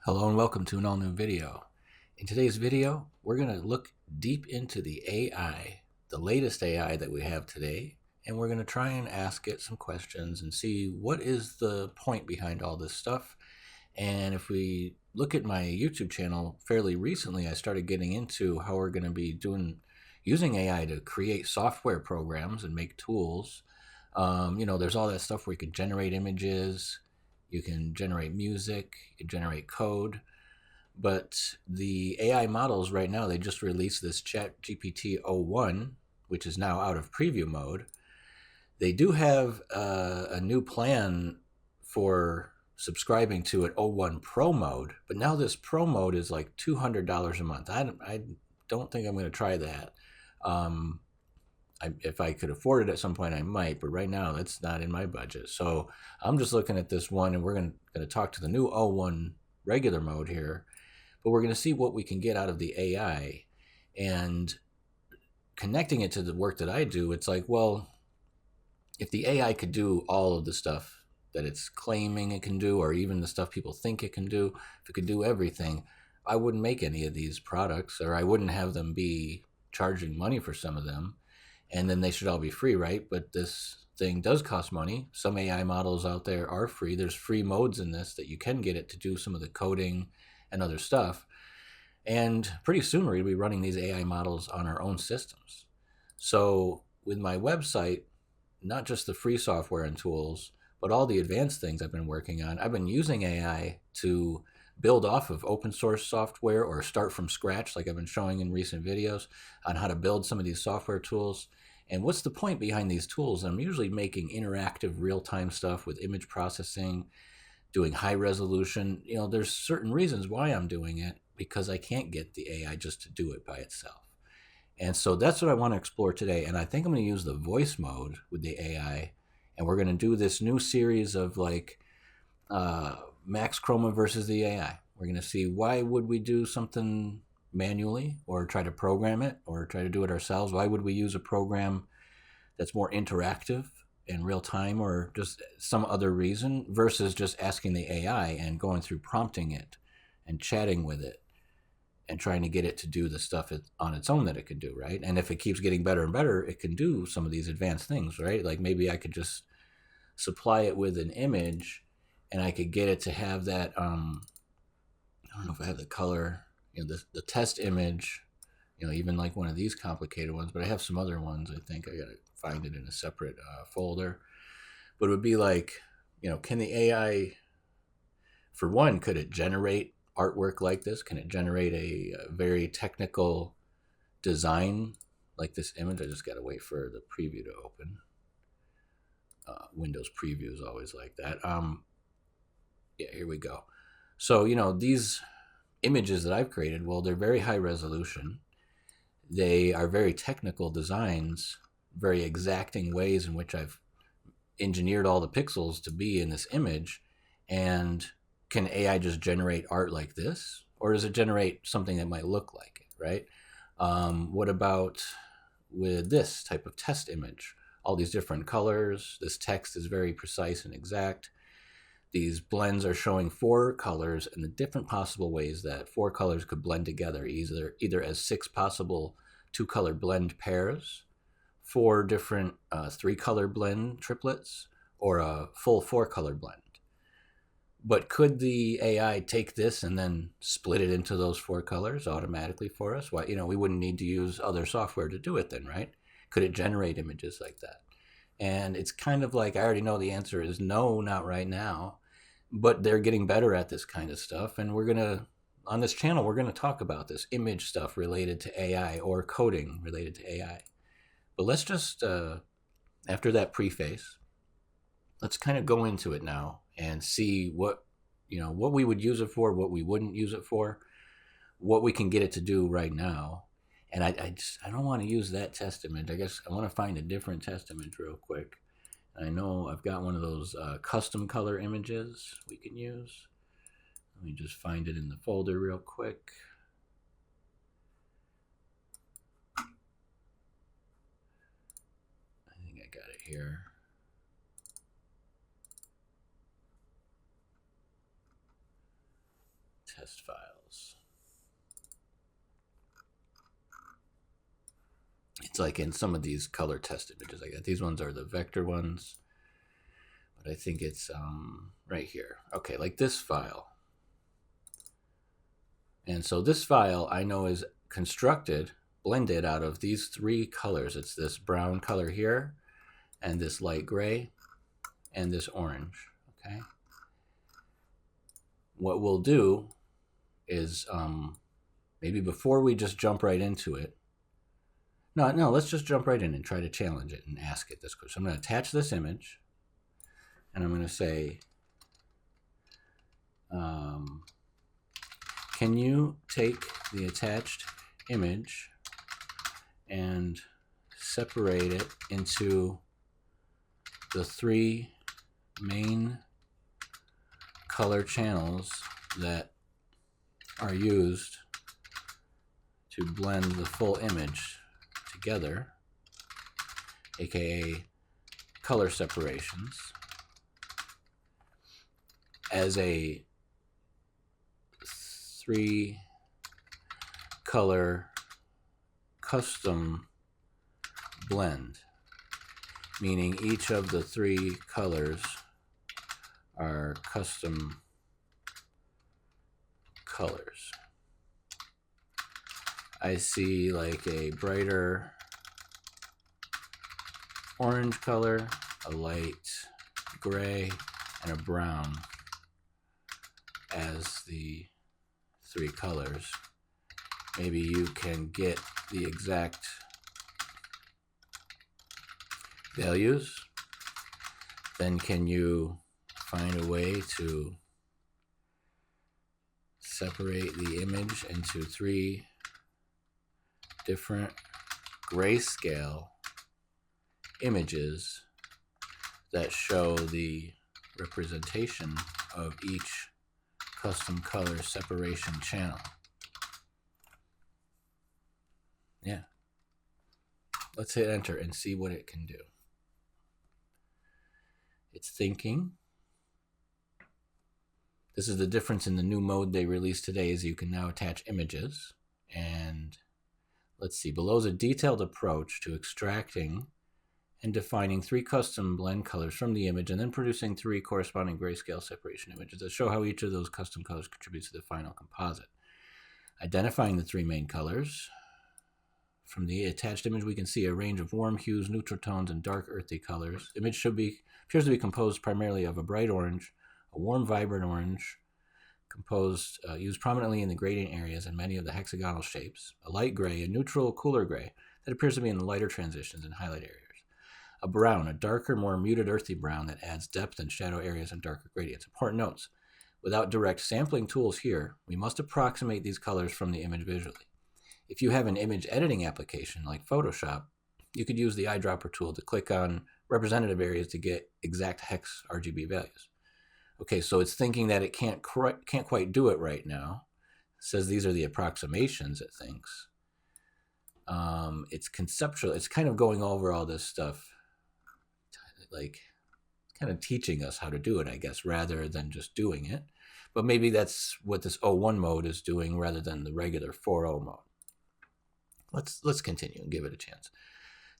Hello and welcome to an all-new video. In today's video, we're going to look deep into the AI, the latest AI that we have today, and we're going to try and ask it some questions and see what is the point behind all this stuff. And if we look at my YouTube channel fairly recently, I started getting into how we're going to be using AI to create software programs and make tools. There's all that stuff where you can generate images, you can generate music, you can generate code. But the AI models right now, they just released this ChatGPT 01, which is now out of preview mode. They do have a new plan for subscribing to it 01 Pro mode, but now this Pro mode is like $200 a month. I don't think I'm going to try that. If I could afford it at some point, I might, but right now that's not in my budget. So I'm just looking at this one, and we're going to talk to the new 01 regular mode here, but we're going to see what we can get out of the AI. And connecting it to the work that I do, it's like, well, if the AI could do all of the stuff that it's claiming it can do, or even the stuff people think it can do, if it could do everything, I wouldn't make any of these products, or I wouldn't have them be charging money for some of them. And then they should all be free, right? But this thing does cost money. Some AI models out there are free. There's free modes in this that you can get it to do some of the coding and other stuff. And pretty soon we're going to be running these AI models on our own systems. So with my website, not just the free software and tools, but all the advanced things I've been working on, I've been using AI to build off of open source software or start from scratch, like I've been showing in recent videos on how to build some of these software tools. And what's the point behind these tools? I'm usually making interactive real-time stuff with image processing, doing high resolution. There's certain reasons why I'm doing it, because I can't get the AI just to do it by itself. And so that's what I want to explore today. And I think I'm going to use the voice mode with the AI. And we're going to do this new series of like Max Chroma versus the AI. We're going to see why would we do something manually or try to program it or try to do it ourselves. Why would we use a program that's more interactive and real time, or just some other reason, versus just asking the AI and going through prompting it and chatting with it and trying to get it to do the stuff on its own that it can do, right? And if it keeps getting better and better, it can do some of these advanced things, right? Like maybe I could just supply it with an image and I could get it to have that, I don't know if I have the color, the test image, even like one of these complicated ones, but I have some other ones. I think I got to find it in a separate folder. But it would be like, can the AI, for one, could it generate artwork like this? Can it generate a very technical design like this image? I just got to wait for the preview to open. Windows preview is always like that. Yeah, here we go. So, these images that I've created, well, they're very high resolution. They are very technical designs, very exacting ways in which I've engineered all the pixels to be in this image. And can AI just generate art like this? Or does it generate something that might look like it, right? What about with this type of test image? All these different colors. This text is very precise and exact. These blends are showing 4 colors and the different possible ways that 4 colors could blend together, either as 6 possible 2-color blend pairs, 4 different 3-color blend triplets, or a full 4-color blend. But could the AI take this and then split it into those 4 colors automatically for us? Why, we wouldn't need to use other software to do it then, right? Could it generate images like that? And it's kind of like, I already know the answer is no, not right now, but they're getting better at this kind of stuff. And on this channel, we're going to talk about this image stuff related to AI or coding related to AI. But let's just, after that preface, let's kind of go into it now and see what we would use it for, what we wouldn't use it for, what we can get it to do right now. And I don't want to use that test image. I guess I want to find a different test image real quick. I know I've got one of those custom color images we can use. Let me just find it in the folder real quick. I think I got it here. test files. It's like in some of these color test images I got. These ones are the vector ones, but I think it's right here. Okay, like this file. And so this file I know is constructed, blended out of these three colors. It's this brown color here, and this light gray, and this orange, okay? What we'll do is maybe before we just jump right into it, no, let's just jump right in and try to challenge it and ask it this question. So I'm going to attach this image, and I'm going to say, can you take the attached image and separate it into the three main color channels that are used to blend the full image together, aka color separations, as a 3-color custom blend, meaning each of the 3 colors are custom colors. I see like a brighter orange color, a light gray, and a brown as the 3 colors. Maybe you can get the exact values. Then can you find a way to separate the image into 3 different grayscale images that show the representation of each custom color separation channel? Yeah. Let's hit enter and see what it can do. It's thinking. This is the difference in the new mode they released today, is you can now attach images. And let's see, below is a detailed approach to extracting and defining 3 custom blend colors from the image, and then producing 3 corresponding grayscale separation images that show how each of those custom colors contributes to the final composite. Identifying the 3 main colors. From the attached image, we can see a range of warm hues, neutral tones, and dark earthy colors. Image appears to be composed primarily of a bright orange, a warm vibrant orange, used prominently in the gradient areas and many of the hexagonal shapes, a light gray, a neutral cooler gray that appears to be in the lighter transitions and highlight areas, a brown, a darker, more muted earthy brown that adds depth and shadow areas and darker gradients. Important notes: without direct sampling tools here, we must approximate these colors from the image visually. If you have an image editing application like Photoshop, you could use the eyedropper tool to click on representative areas to get exact hex RGB values. Okay, so it's thinking that it can't quite do it right now. It says these are the approximations it thinks. It's conceptual. It's kind of going over all this stuff, like kind of teaching us how to do it, I guess, rather than just doing it. But maybe that's what this 01 mode is doing rather than the regular 4.0 mode. Let's continue and give it a chance.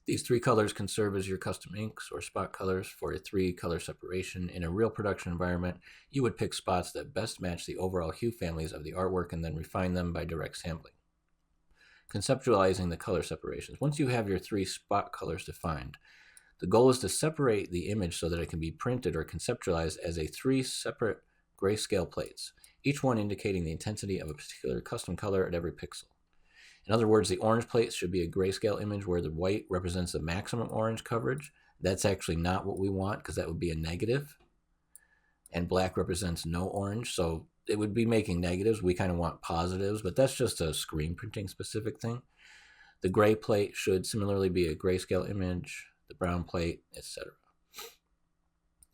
These 3 colors can serve as your custom inks or spot colors for a 3-color separation. In a real production environment, you would pick spots that best match the overall hue families of the artwork and then refine them by direct sampling. Conceptualizing the color separations. Once you have your 3 spot colors defined, the goal is to separate the image so that it can be printed or conceptualized as 3 separate grayscale plates, each one indicating the intensity of a particular custom color at every pixel. In other words, the orange plate should be a grayscale image where the white represents the maximum orange coverage. That's actually not what we want, because that would be a negative. And black represents no orange, so it would be making negatives. We kind of want positives, but that's just a screen printing specific thing. The gray plate should similarly be a grayscale image, the brown plate, etc.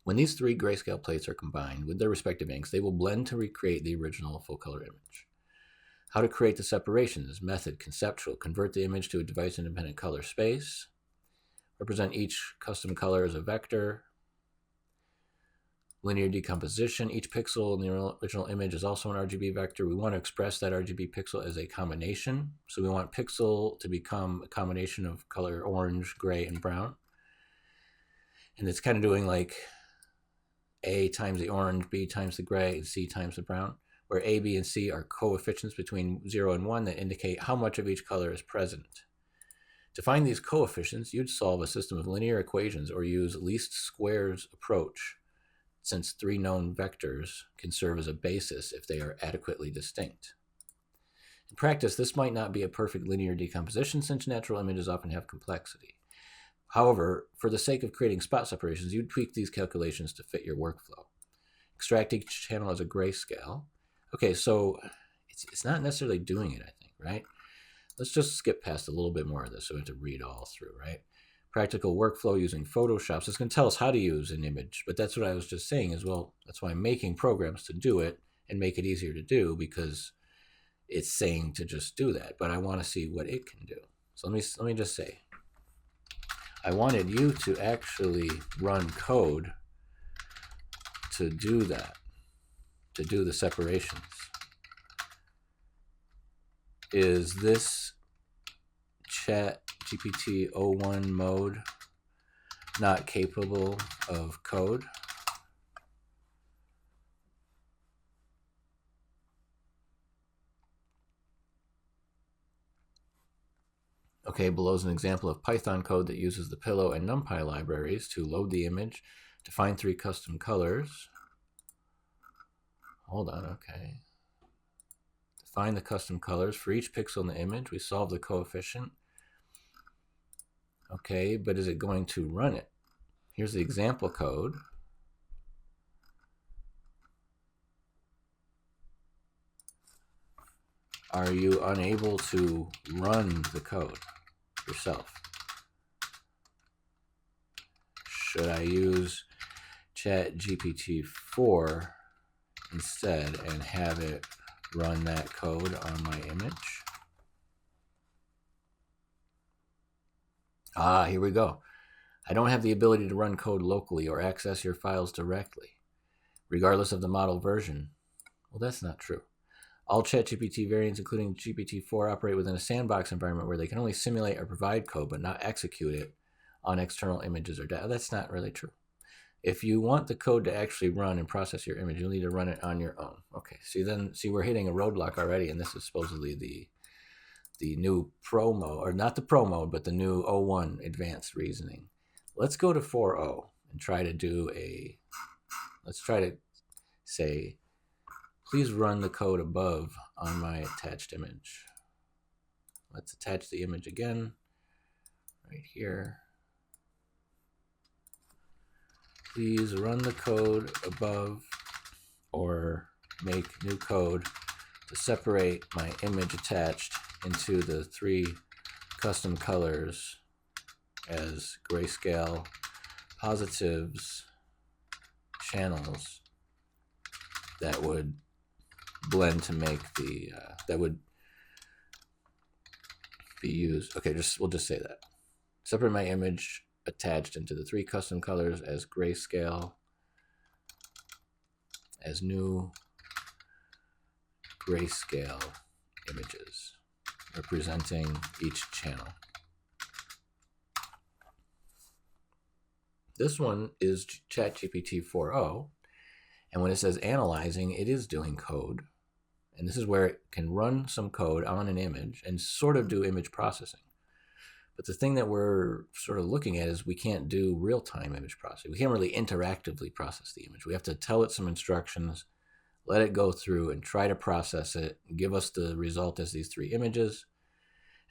When these 3 grayscale plates are combined with their respective inks, they will blend to recreate the original full color image. How to create the separations. Method: conceptual. Convert the image to a device-independent color space. Represent each custom color as a vector. linear decomposition. Each pixel in the original image is also an RGB vector. We want to express that RGB pixel as a combination. So we want pixel to become a combination of color orange, gray, and brown. And it's kind of doing like A times the orange, B times the gray, and C times the brown, where A, B, and C are coefficients between 0 and 1 that indicate how much of each color is present. To find these coefficients, you'd solve a system of linear equations or use least squares approach, since 3 known vectors can serve as a basis if they are adequately distinct. In practice, this might not be a perfect linear decomposition since natural images often have complexity. However, for the sake of creating spot separations, you'd tweak these calculations to fit your workflow. Extract each channel as a grayscale. Okay, so it's not necessarily doing it, I think, right? Let's just skip past a little bit more of this so we have to read all through, right? Practical workflow using Photoshop. So it's going to tell us how to use an image, but that's what I was just saying as well. That's why I'm making programs to do it and make it easier to do, because it's saying to just do that, but I want to see what it can do. So let me just say, I wanted you to actually run code to do that, to do the separations. Is this ChatGPT 01 mode not capable of code? Okay, below is an example of Python code that uses the Pillow and NumPy libraries to load the image, define 3 custom colors. Hold on, okay. Define the custom colors for each pixel in the image. We solve the coefficient. Okay, but is it going to run it? Here's the example code. Are you unable to run the code yourself? Should I use ChatGPT 4 instead and have it run that code on my image? Ah, here we go. I don't have the ability to run code locally or access your files directly, regardless of the model version. Well, that's not true. All ChatGPT variants, including GPT-4, operate within a sandbox environment where they can only simulate or provide code, but not execute it on external images or data. That's not really true. If you want the code to actually run and process your image, you'll need to run it on your own. Okay, see, we're hitting a roadblock already, and this is supposedly the new Pro mode, or not the Pro mode, but the new 01 advanced reasoning. Let's go to 4.0 and try to let's try to say, please run the code above on my attached image. Let's attach the image again, right here. Please run the code above, or make new code to separate my image attached into the 3 custom colors as grayscale positives channels that would blend to make the that would be used. Okay, we'll just say that. Separate my image attached into the 3 custom colors as grayscale as new grayscale images representing each channel. This one is ChatGPT 4.0, and when it says analyzing, it is doing code. And this is where it can run some code on an image and sort of do image processing. But the thing that we're sort of looking at is we can't do real-time image processing. We can't really interactively process the image. We have to tell it some instructions, let it go through and try to process it, give us the result as these 3 images.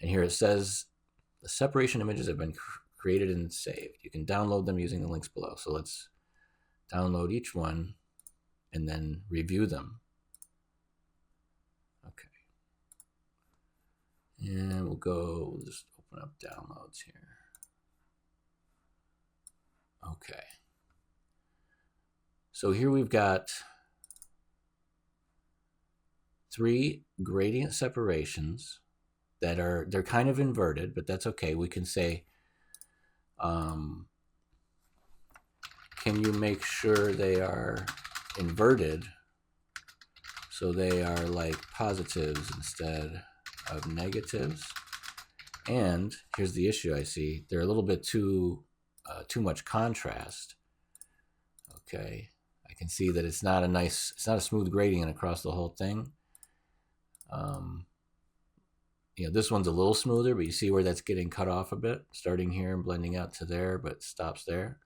And here it says the separation images have been created and saved. You can download them using the links below. So let's download each one and then review them. Okay. And we'll just open up downloads here. Okay. So here we've got 3 gradient separations that they're kind of inverted, but that's okay. We can say, can you make sure they are inverted so they are like positives instead of negatives? And here's the issue I see. They're a little bit too much contrast. Okay, I can see that it's not a smooth gradient across the whole thing. You know, this one's a little smoother, but you see where that's getting cut off a bit, starting here and blending out to there, but stops there.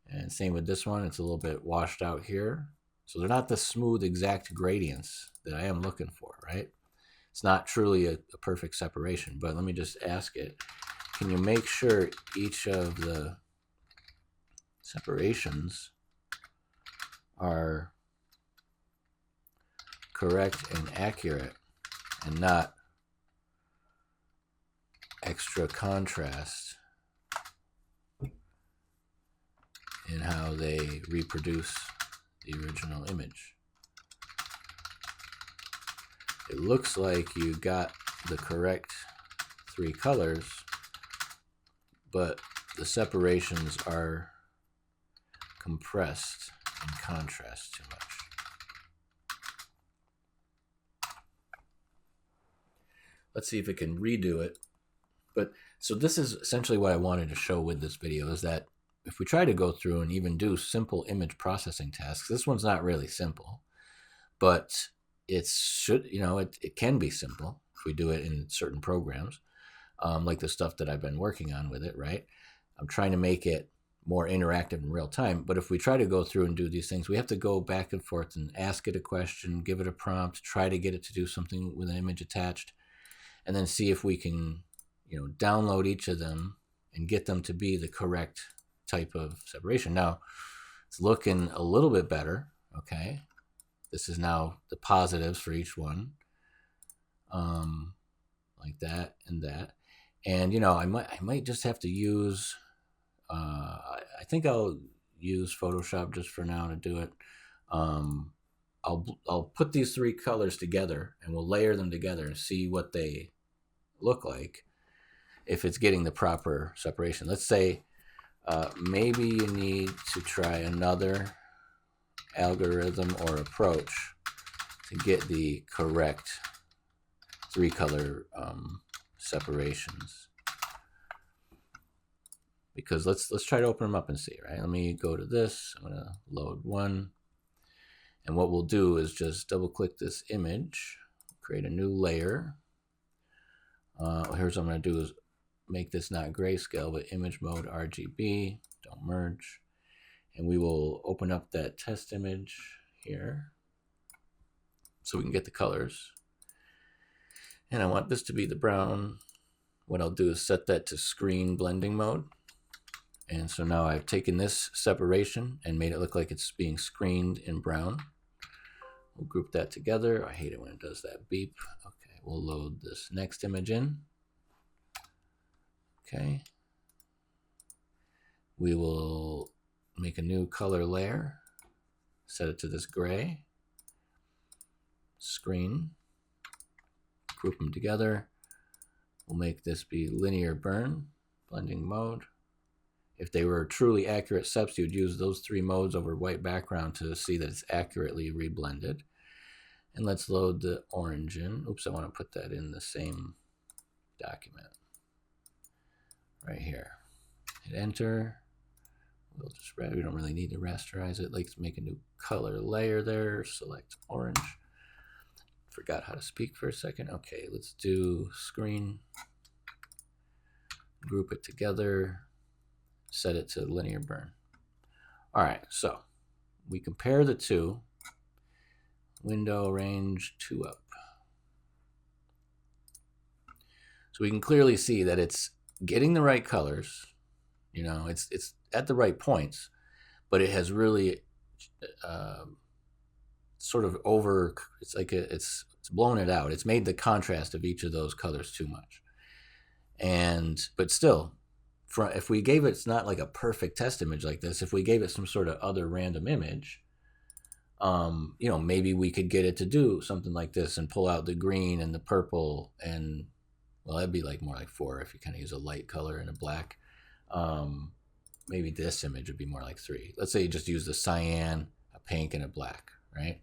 And same with this one, it's a little bit washed out here. So they're not the smooth exact gradients that I am looking for, right? It's not truly a perfect separation, but let me just ask it. Can you make sure each of the separations are correct and accurate and not extra contrast in how they reproduce the original image? It looks like you got the correct 3 colors, but the separations are compressed in contrast too much. Let's see if it can redo it. But so this is essentially what I wanted to show with this video, is that if we try to go through and even do simple image processing tasks, this one's not really simple, but it can be simple if we do it in certain programs, like the stuff that I've been working on with it, right? I'm trying to make it more interactive in real time. But if we try to go through and do these things, we have to go back and forth and ask it a question, give it a prompt, try to get it to do something with an image attached, and then see if we can, download each of them and get them to be the correct type of separation. Now, it's looking a little bit better, okay? This is now the positives for each one, like that and that. And, I might just have to use, I think I'll use Photoshop just for now to do it. I'll put these 3 colors together and we'll layer them together and see what they look like, if it's getting the proper separation. Let's say maybe you need to try another algorithm or approach to get the correct 3 color separations. Because let's try to open them up and see, right? Let me go to this. I'm gonna load one. And what we'll do is just double click this image, create a new layer. Here's what I'm gonna do is make this not grayscale, but image mode RGB, don't merge. And we will open up that test image here so we can get the colors. And I want this to be the brown. What I'll do is set that to screen blending mode. And so now I've taken this separation and made it look like it's being screened in brown. We'll group that together. I hate it when it does that beep. Okay, we'll load this next image in. Okay. We will make a new color layer, set it to this gray, screen, group them together. We'll make this be linear burn, blending mode. If they were truly accurate seps, you'd use those 3 modes over white background to see that it's accurately reblended. And let's load the orange in. Oops, I want to put that in the same document right here. Hit enter. We'll just, we don't really need to rasterize it. Let's make a new color layer there. Select orange. Forgot how to speak for a second. Okay, let's do screen. Group it together. Set it to linear burn. All right, so we compare the 2. Window range 2 up. So we can clearly see that it's getting the right colors. It's at the right points, but it has really sort of it's blown it out. It's made the contrast of each of those colors too much. But still, if we gave it's not like a perfect test image like this, if we gave it some sort of other random image, maybe we could get it to do something like this and pull out the green and the purple, and well, that'd be more like 4 if you kind of use a light color and a black. maybe this image would be more like 3. Let's say you just use the cyan, a pink, and a black, right?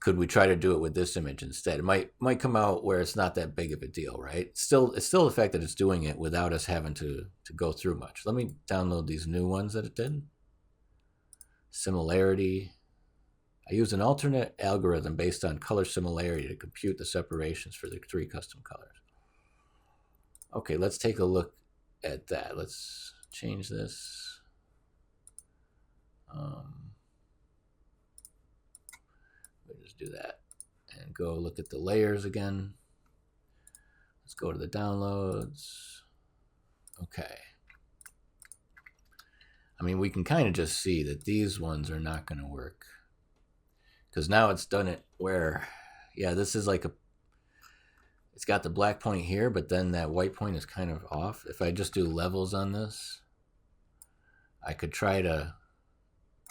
Could we try to do it with this image instead? It might come out where it's not that big of a deal, right? It's still the fact that it's doing it without us having to go through much. Let me download these new ones that it did. Similarity. I use an alternate algorithm based on color similarity to compute the separations for the 3 custom colors. Okay, let's take a look at that. Let's change this. We'll just do that and go look at the layers again. Let's go to the downloads. Okay. I mean, we can kind of just see that these ones are not going to work. Because now it's done it where, yeah, this is like it's got the black point here, but then that white point is kind of off. If I just do levels on this, I could try to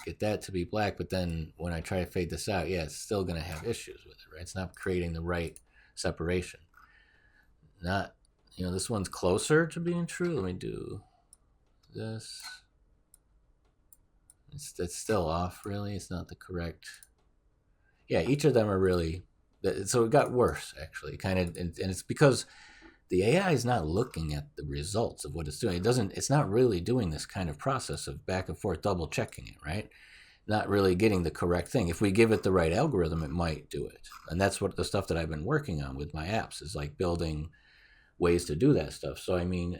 get that to be black, but then when I try to fade this out, yeah, it's still going to have issues with it, right? It's not creating the right separation. Not, this one's closer to being true. Let me do this. It's still off, really. It's not the correct. Yeah, each of them are really, so it got worse, actually, kind of, and it's because the AI is not looking at the results of what it's doing. It's not really doing this kind of process of back and forth double checking it, right? Not really getting the correct thing. If we give it the right algorithm, it might do it. And that's what the stuff that I've been working on with my apps is like building ways to do that stuff. So, I mean,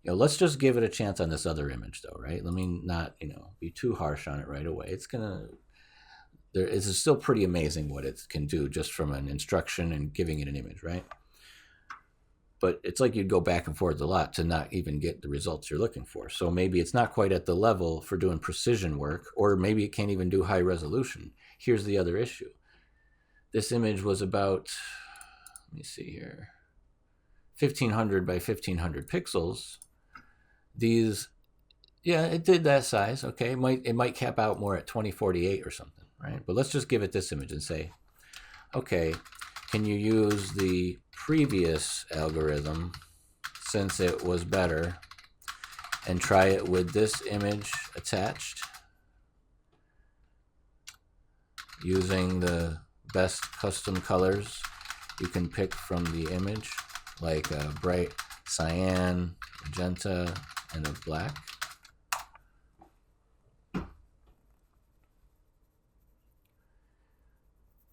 let's just give it a chance on this other image though, right? Let me not, be too harsh on it right away. It's still pretty amazing what it can do just from an instruction and giving it an image, right? But it's like you'd go back and forth a lot to not even get the results you're looking for. So maybe it's not quite at the level for doing precision work, or maybe it can't even do high resolution. Here's the other issue. This image was about, let me see here, 1500 by 1500 pixels. These, yeah, it did that size. Okay, it might cap out more at 2048 or something, right? But let's just give it this image and say, okay, can you use the previous algorithm since it was better and try it with this image attached using the best custom colors you can pick from the image, like a bright cyan, magenta, and a black.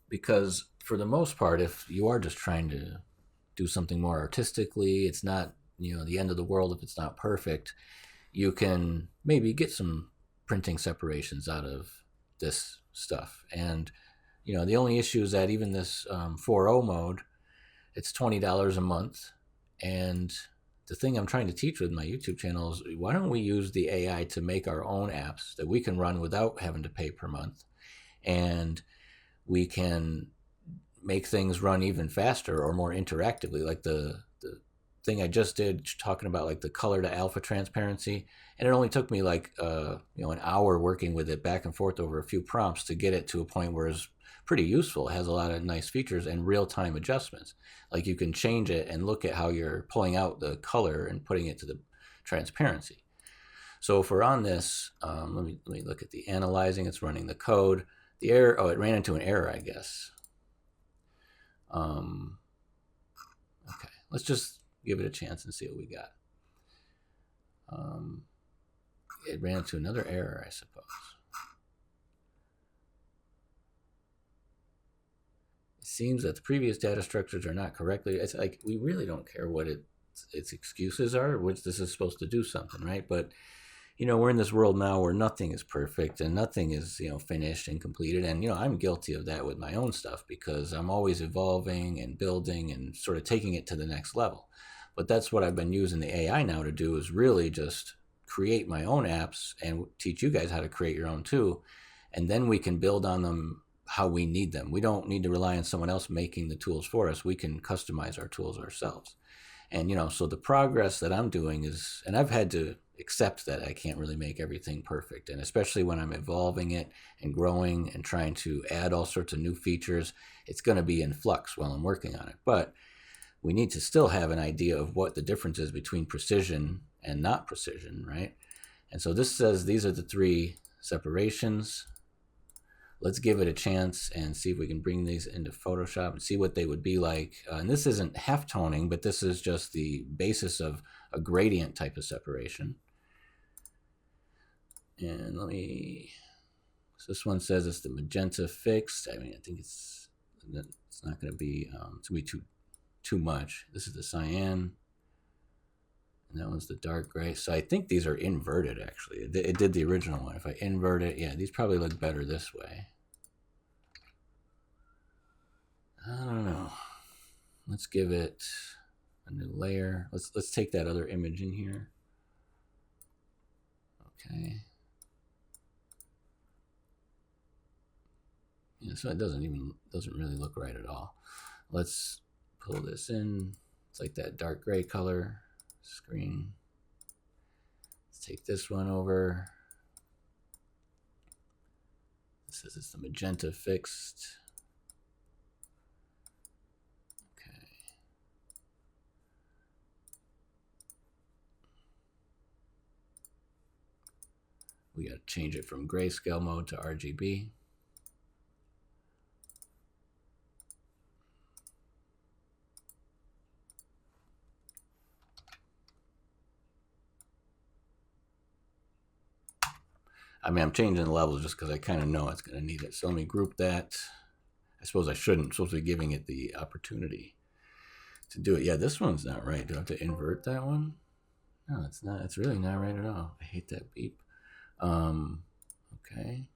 Because for the most part, if you are just trying to do something more artistically, it's not, the end of the world if it's not perfect, you can maybe get some printing separations out of this stuff. And, the only issue is that even this 4.0 mode, it's $20 a month. And the thing I'm trying to teach with my YouTube channel is why don't we use the AI to make our own apps that we can run without having to pay per month. And we can make things run even faster or more interactively, like the thing I just did talking about like the color to alpha transparency, and it only took me like an hour working with it back and forth over a few prompts to get it to a point where it's pretty useful. It has a lot of nice features and real-time adjustments, like you can change it and look at how you're pulling out the color and putting it to the transparency. So if we're on this, let me look at the analyzing. It's running the code. The error, it ran into an error, I guess. Okay, let's just give it a chance and see what we got. It ran into another error, I suppose. It seems that the previous data structures are not correctly. It's like we really don't care what its excuses are, which this is supposed to do something, right? But we're in this world now where nothing is perfect and nothing is, finished and completed. And, I'm guilty of that with my own stuff because I'm always evolving and building and sort of taking it to the next level. But that's what I've been using the AI now to do, is really just create my own apps and teach you guys how to create your own too. And then we can build on them how we need them. We don't need to rely on someone else making the tools for us. We can customize our tools ourselves. And, so the progress that I'm doing is, and I've had to accept that I can't really make everything perfect. And especially when I'm evolving it and growing and trying to add all sorts of new features, it's going to be in flux while I'm working on it. But we need to still have an idea of what the difference is between precision and not precision, right? And so this says these are the 3 separations. Let's give it a chance and see if we can bring these into Photoshop and see what they would be like. And this isn't half-toning, but this is just the basis of a gradient type of separation. And let me, so this one says it's the magenta fixed. I mean, I think it's not going to be, it's going to be too much. This is the cyan. And that one's the dark gray. So I think these are inverted, actually. It did the original one. If I invert it, yeah, these probably look better this way. I don't know. Let's give it a new layer. Let's take that other image in here. Okay. Yeah, so it doesn't really look right at all. Let's pull this in. It's like that dark gray color. Screen. Let's take this one over. This says it's the magenta fixed. Okay. We got to change it from grayscale mode to RGB. I mean, I'm changing the levels just because I kind of know it's going to need it. So let me group that. I suppose I shouldn't. I'm supposed to be giving it the opportunity to do it. Yeah, this one's not right. Do I have to invert that one? No, it's not. It's really not right at all. I hate that beep. Okay.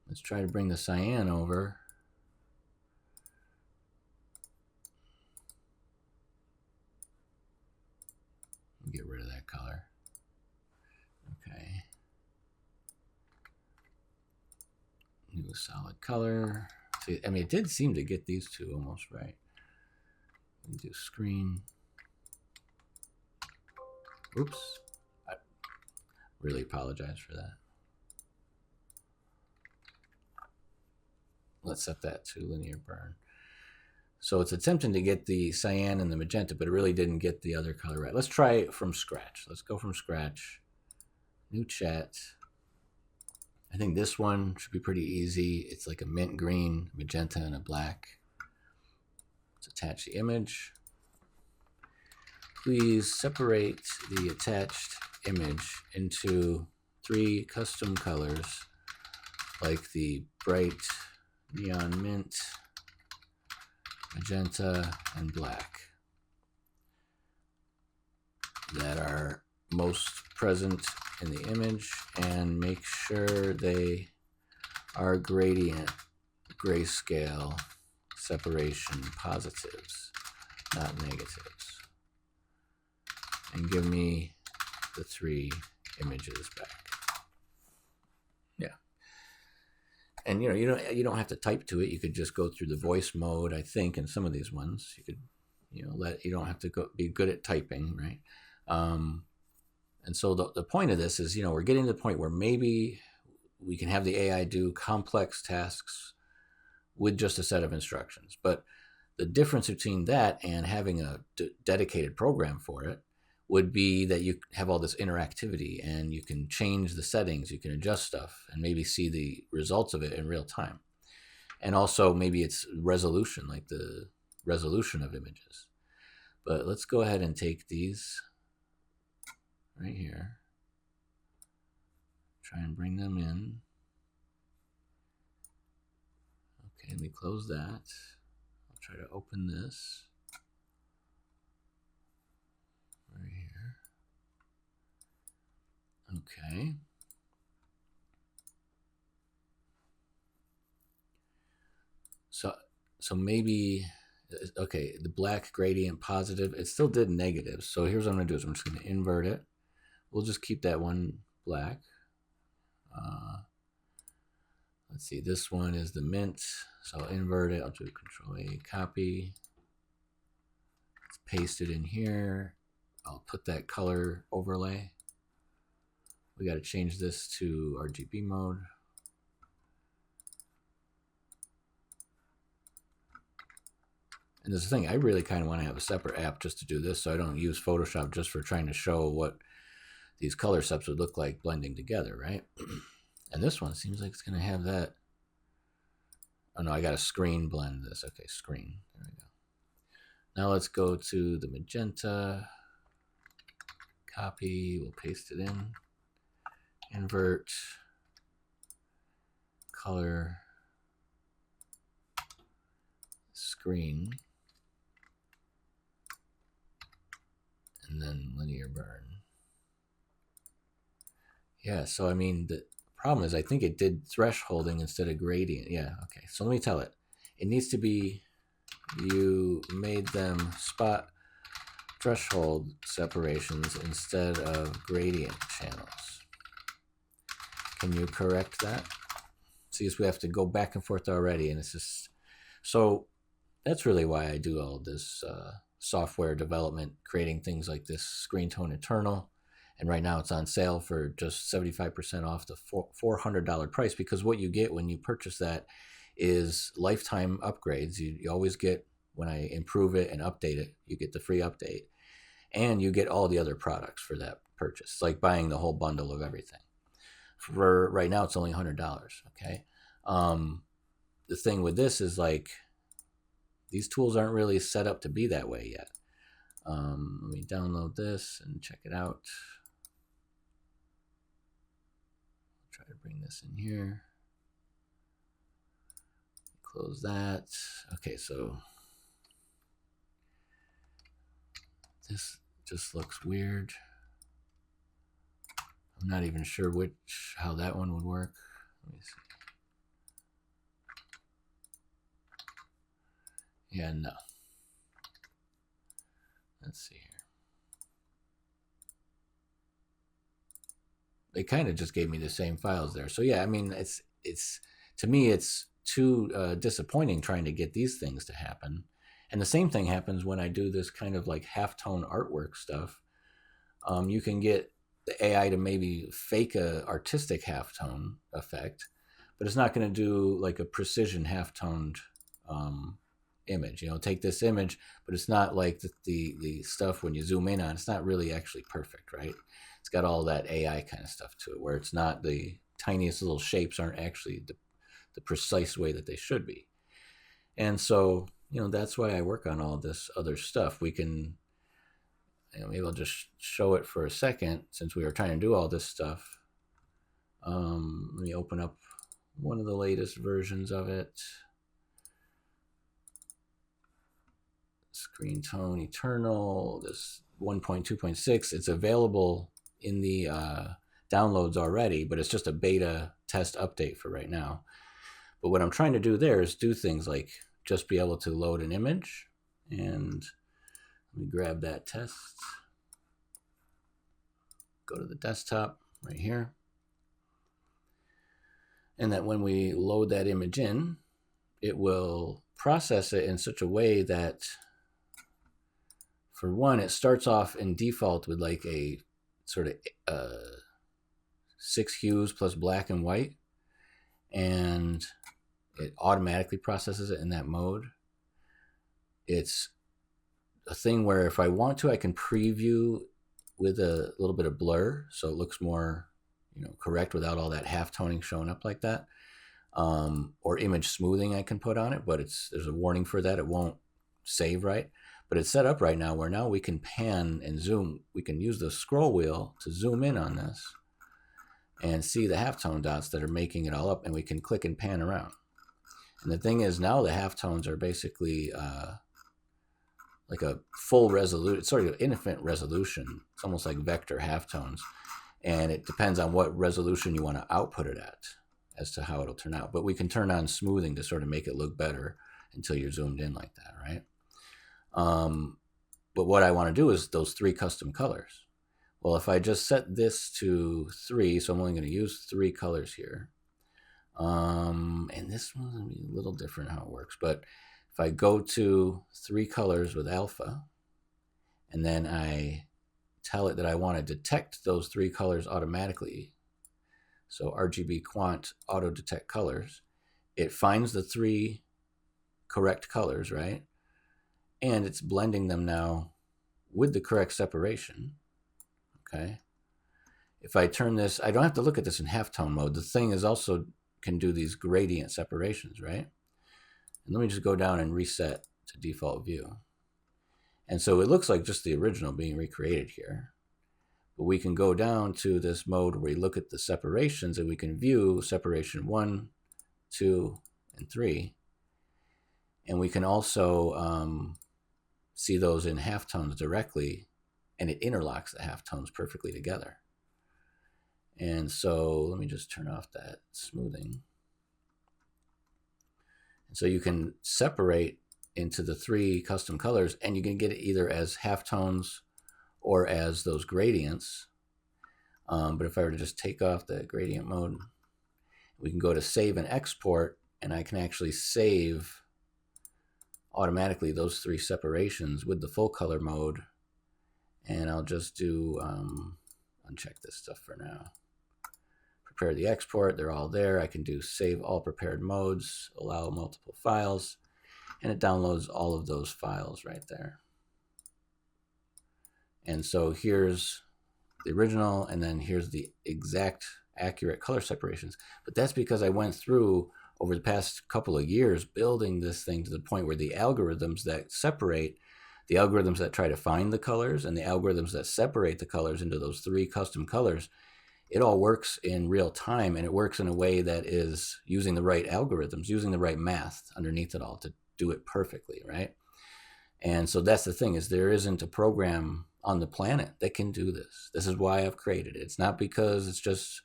Let's try to bring the cyan over. Get rid of that color. Okay. New solid color. See, I mean, it did seem to get these two almost right. Let me do screen. Oops. I really apologize for that. Let's set that to linear burn. So it's attempting to get the cyan and the magenta, but it really didn't get the other color right. Let's try it from scratch. Let's go from scratch. New chat. I think this one should be pretty easy. It's like a mint green, magenta, and a black. Let's attach the image. Please separate the attached image into 3 custom colors, like the bright neon mint, magenta, and black, that are most present in the image, and make sure they are gradient grayscale separation positives, not negatives. And give me the 3 images back. Yeah. And you don't have to type to it. You could just go through the voice mode, I think, in some of these ones. You could, you don't have to be good at typing, right? And so the point of this is, we're getting to the point where maybe we can have the AI do complex tasks with just a set of instructions. But the difference between that and having a dedicated program for it would be that you have all this interactivity and you can change the settings, you can adjust stuff, and maybe see the results of it in real time. And also maybe it's resolution, like the resolution of images. But let's go ahead and take these right here. Try and bring them in. Okay, let me close that. I'll try to open this right here. Okay. So maybe, okay, the black gradient positive, it still did negative. So here's what I'm gonna do is I'm just gonna invert it. We'll just keep that one black. Let's see, this one is the mint. So I'll invert it. I'll do Control-A, copy. Let's paste it in here. I'll put that color overlay. We got to change this to RGB mode. And there's the thing, I really kind of want to have a separate app just to do this, so I don't use Photoshop just for trying to show what these color steps would look like blending together, right? And this one seems like it's going to have that. Oh no, I got to screen blend this. Okay, screen. There we go. Now let's go to the magenta. Copy, we'll paste it in. Invert. Color. Screen. And then linear burn. Yeah, so I mean, the problem is I think it did thresholding instead of gradient. Yeah, okay. So let me tell it. It needs to be, you made them spot threshold separations instead of gradient channels. Can you correct that? See, we have to go back and forth already, and it's just, so that's really why I do all this software development, creating things like this ScreenTone Eternal. And right now it's on sale for just 75% off the $400 price, because what you get when you purchase that is lifetime upgrades. You always get, when I improve it and update it, you get the free update. And you get all the other products for that purchase. It's like buying the whole bundle of everything. For right now, it's only $100, okay? The thing with this is, like, these tools aren't really set up to be that way yet. Let me download this and check it out. Try to bring this in here. Close that. Okay, so this just looks weird. I'm not even sure how that one would work. Let me see. Yeah, no. Let's see here. They kind of just gave me the same files there. So yeah, I mean, it's to me, it's too disappointing trying to get these things to happen. And the same thing happens when I do this kind of like halftone artwork stuff. You can get the AI to maybe fake a artistic halftone effect, but it's not going to do like a precision halftoned image. You know, take this image, but it's not like the stuff when you zoom in on, it's not really actually perfect, right? It's got all that AI kind of stuff to it, where it's not, the tiniest little shapes aren't actually the precise way that they should be. And so, you know, that's why I work on all this other stuff. We can, you know, maybe I'll just show it for a second, since we were trying to do all this stuff. Let me open up one of the latest versions of it. ScreenTone Eternal, this 1.2.6. It's available in the downloads already, but it's just a beta test update for right now. But what I'm trying to do there is do things like just be able to load an image. And let me grab that test. Go to the desktop right here. And that when we load that image in, it will process it in such a way that, for one, it starts off in default with like a sort of 6 hues plus black and white, and it automatically processes it in that mode. It's a thing where if I want to, I can preview with a little bit of blur, so it looks more, you know, correct without all that half toning showing up like that. Or image smoothing I can put on it, but there's a warning for that. It won't save right. But it's set up right now where now we can pan and zoom. We can use the scroll wheel to zoom in on this and see the halftone dots that are making it all up, and we can click and pan around. And the thing is, now the halftones are basically like a full resolution, sort of infinite resolution. It's almost like vector halftones. And it depends on what resolution you want to output it at as to how it'll turn out. But we can turn on smoothing to sort of make it look better until you're zoomed in like that, right? But what I want to do is those 3 custom colors. Well, if I just set this to 3, so I'm only going to use 3 colors here. And this one's going to be a little different how it works. But if I go to 3 colors with alpha, and then I tell it that I want to detect those 3 colors automatically, so RGB quant auto detect colors, it finds the 3 correct colors, right? and it's blending them now with the correct separation. Okay. If I turn this, I don't have to look at this in halftone mode. The thing is also can do these gradient separations, right? And let me just go down and reset to default view. And so it looks like just the original being recreated here. But we can go down to this mode where we look at the separations and we can view separation 1, 2, and 3. And we can also see those in halftones directly, and it interlocks the halftones perfectly together. And so let me just turn off that smoothing. And so you can separate into the 3 custom colors, and you can get it either as halftones or as those gradients. But if I were to just take off the gradient mode, we can go to save and export, and I can actually save automatically those 3 separations with the full color mode. And I'll just do, uncheck this stuff for now. Prepare the export, they're all there. I can do save all prepared modes, allow multiple files, and it downloads all of those files right there. And so here's the original, and then here's the exact accurate color separations. But that's because I went through over the past couple of years building this thing to the point where the algorithms that separate, the algorithms that try to find the colors, and the algorithms that separate the colors into those 3 custom colors, it all works in real time, and it works in a way that is using the right algorithms, using the right math underneath it all to do it perfectly, right? And so that's the thing, is there isn't a program on the planet that can do this. This is why I've created it. It's not because it's just,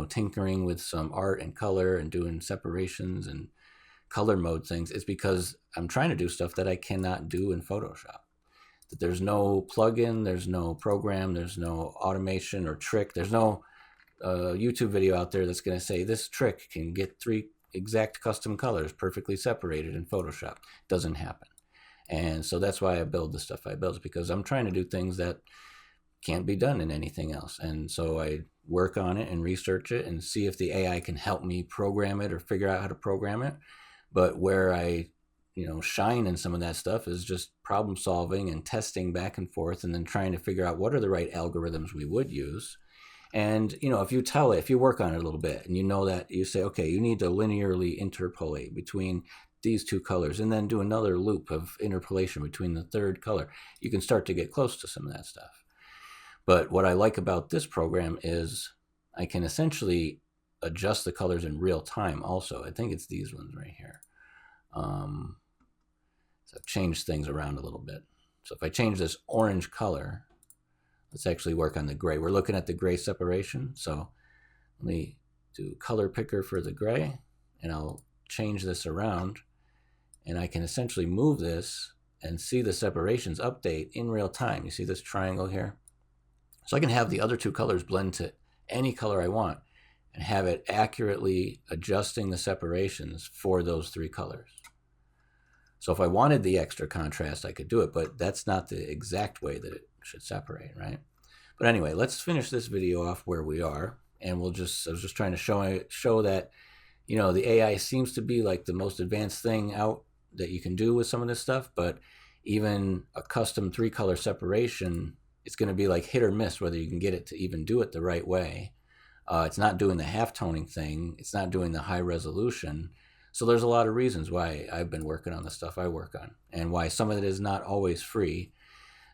tinkering with some art and color and doing separations and color mode things. It's because I'm trying to do stuff that I cannot do in Photoshop. That there's no plugin, there's no program, there's no automation or trick. There's no YouTube video out there that's going to say this trick can get 3 exact custom colors perfectly separated in Photoshop. It doesn't happen. And so that's why I build the stuff I build, because I'm trying to do things that can't be done in anything else. And so I work on it and research it and see if the AI can help me program it or figure out how to program it. But where I shine in some of that stuff is just problem solving and testing back and forth, and then trying to figure out what are the right algorithms we would use. And, if you work on it a little bit and that, you say, okay, you need to linearly interpolate between these 2 colors and then do another loop of interpolation between the 3rd color, you can start to get close to some of that stuff. But what I like about this program is I can essentially adjust the colors in real time also. I think it's these ones right here. So I've changed things around a little bit. So if I change this orange color, let's actually work on the gray. We're looking at the gray separation. So let me do color picker for the gray, and I'll change this around, and I can essentially move this and see the separations update in real time. You see this triangle here? So I can have the other 2 colors blend to any color I want and have it accurately adjusting the separations for those 3 colors. So if I wanted the extra contrast, I could do it, but that's not the exact way that it should separate, right? But anyway, let's finish this video off where we are, and I was just trying to show that, the AI seems to be like the most advanced thing out that you can do with some of this stuff, but even a custom 3 color separation, it's going to be like hit or miss whether you can get it to even do it the right way. It's not doing the half-toning thing. It's not doing the high resolution. So there's a lot of reasons why I've been working on the stuff I work on, and why some of it is not always free.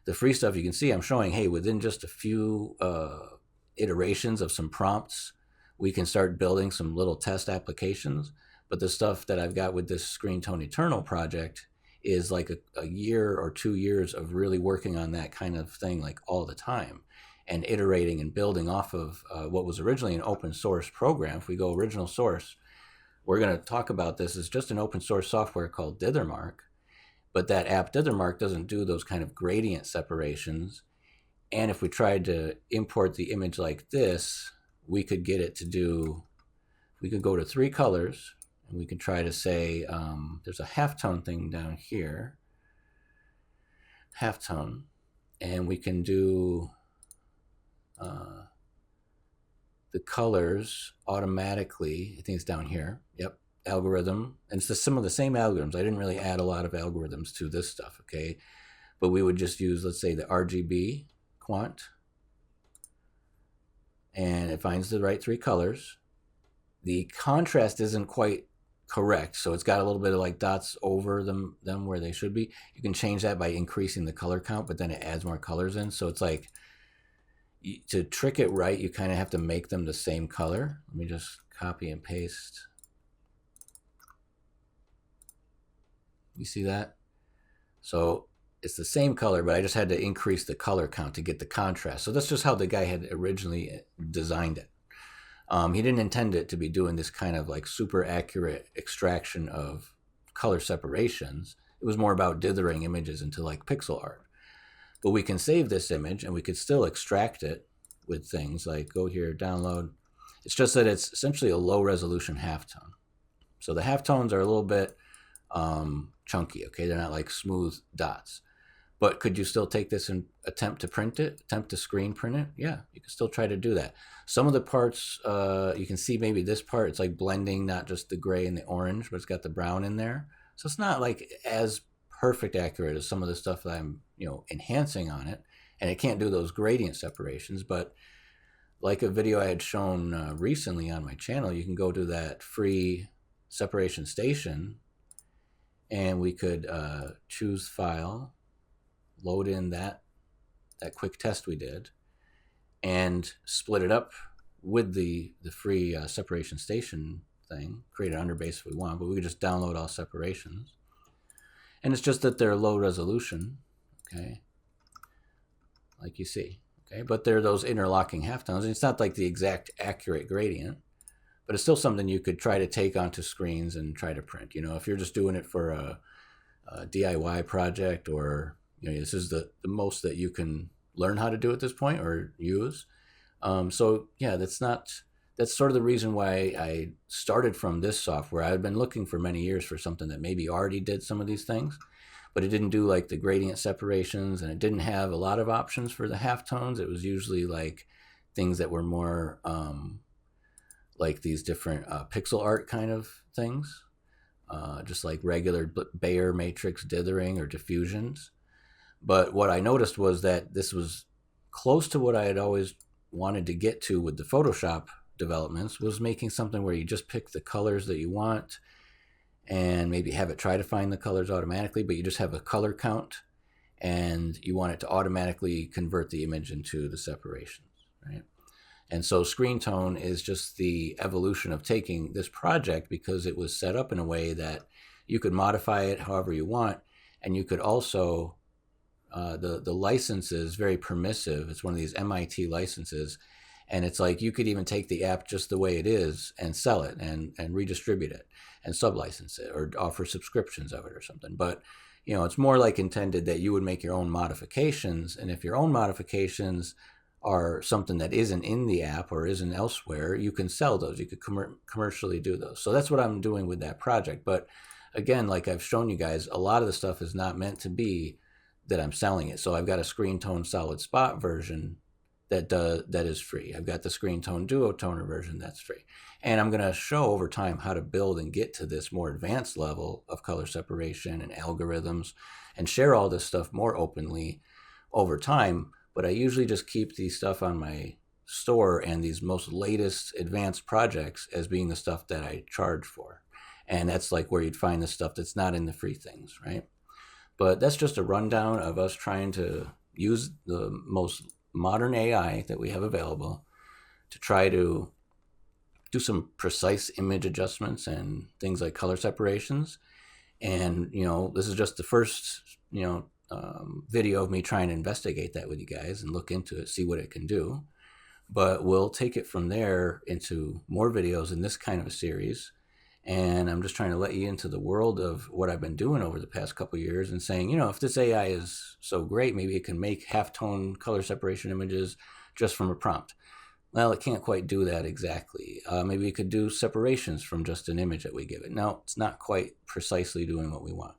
The free stuff, you can see I'm showing, hey, within just a few iterations of some prompts, we can start building some little test applications. But the stuff that I've got with this ScreenTone Eternal project is like a year or 2 years of really working on that kind of thing like all the time, and iterating and building off of what was originally an open source program. If we go original source, we're going to talk about this as just an open source software called Dithermark. But that app Dithermark doesn't do those kind of gradient separations. And if we tried to import the image like this, we could get it to do, we could go to 3 colors, and we could try to say, there's a halftone thing down here, halftone, and we can do the colors automatically. I think it's down here. Yep. algorithm, and it's some of the same algorithms. I didn't really add a lot of algorithms to this stuff, okay? But we would just use, let's say, the RGB quant, and it finds the right 3 colors. The contrast isn't quite correct, so it's got a little bit of like dots over them where they should be. You can change that by increasing the color count, but then it adds more colors in. So it's like, to trick it right, you kind of have to make them the same color. Let me just copy and paste. You see that? So it's the same color, but I just had to increase the color count to get the contrast. So that's just how the guy had originally designed it. He didn't intend it to be doing this kind of like super accurate extraction of color separations. It was more about dithering images into like pixel art. But we can save this image and we could still extract it with things like, go here, download. It's just that it's essentially a low resolution halftone. So the halftones are a little bit chunky, okay? They're not like smooth dots. But could you still take this and attempt to print it, attempt to screen print it? Yeah, you can still try to do that. Some of the parts, you can see maybe this part, it's like blending not just the gray and the orange, but it's got the brown in there. So it's not like as perfect accurate as some of the stuff that I'm, enhancing on it. And it can't do those gradient separations, but like a video I had shown recently on my channel, you can go to that free separation station and we could choose file, load in that quick test we did, and split it up with the free separation station thing, create an underbase if we want, but we could just download all separations. And it's just that they're low resolution, okay, like you see, okay, but they're those interlocking halftones, and it's not like the exact accurate gradient, but it's still something you could try to take onto screens and try to print. If you're just doing it for a DIY project, or this is the most that you can learn how to do at this point or use. So yeah, that's sort of the reason why I started from this software. I've been looking for many years for something that maybe already did some of these things, but it didn't do like the gradient separations, and it didn't have a lot of options for the halftones. It was usually like things that were more like these different pixel art kind of things, just like regular Bayer matrix dithering or diffusions. But what I noticed was that this was close to what I had always wanted to get to with the Photoshop developments, was making something where you just pick the colors that you want and maybe have it try to find the colors automatically, but you just have a color count and you want it to automatically convert the image into the separations, right? And so ScreenTone is just the evolution of taking this project, because it was set up in a way that you could modify it however you want, and you could also the license is very permissive. It's one of these MIT licenses, and it's like you could even take the app just the way it is and sell it and redistribute it and sublicense it or offer subscriptions of it or something. But it's more like intended that you would make your own modifications, and if your own modifications are something that isn't in the app or isn't elsewhere, you can sell those. You could commercially do those. So that's what I'm doing with that project. But again, like I've shown you guys, a lot of the stuff is not meant to be that I'm selling it. So I've got a ScreenTone solid spot version that is free. I've got the ScreenTone duotoner version that's free. And I'm going to show over time how to build and get to this more advanced level of color separation and algorithms, and share all this stuff more openly over time. But I usually just keep the stuff on my store and these most latest advanced projects as being the stuff that I charge for. And that's like where you'd find the stuff that's not in the free things, right? But that's just a rundown of us trying to use the most modern AI that we have available to try to do some precise image adjustments and things like color separations. And, this is just the first, video of me trying to investigate that with you guys and look into it, see what it can do. But we'll take it from there into more videos in this kind of a series. And I'm just trying to let you into the world of what I've been doing over the past couple of years, and saying, if this AI is so great, maybe it can make halftone color separation images just from a prompt. Well, it can't quite do that exactly. Maybe it could do separations from just an image that we give it. No, it's not quite precisely doing what we want.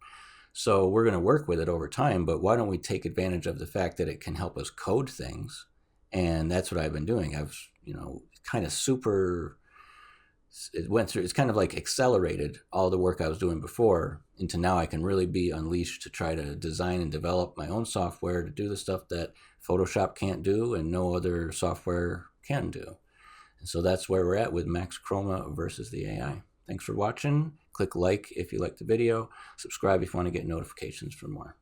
So we're going to work with it over time, but why don't we take advantage of the fact that it can help us code things? And that's what I've been doing. I've, kind of super it went through, it's kind of like accelerated all the work I was doing before into now I can really be unleashed to try to design and develop my own software to do the stuff that Photoshop can't do and no other software can do. And so that's where we're at with Max Chroma versus the AI. Thanks for watching. Click like if you liked the video. Subscribe if you want to get notifications for more.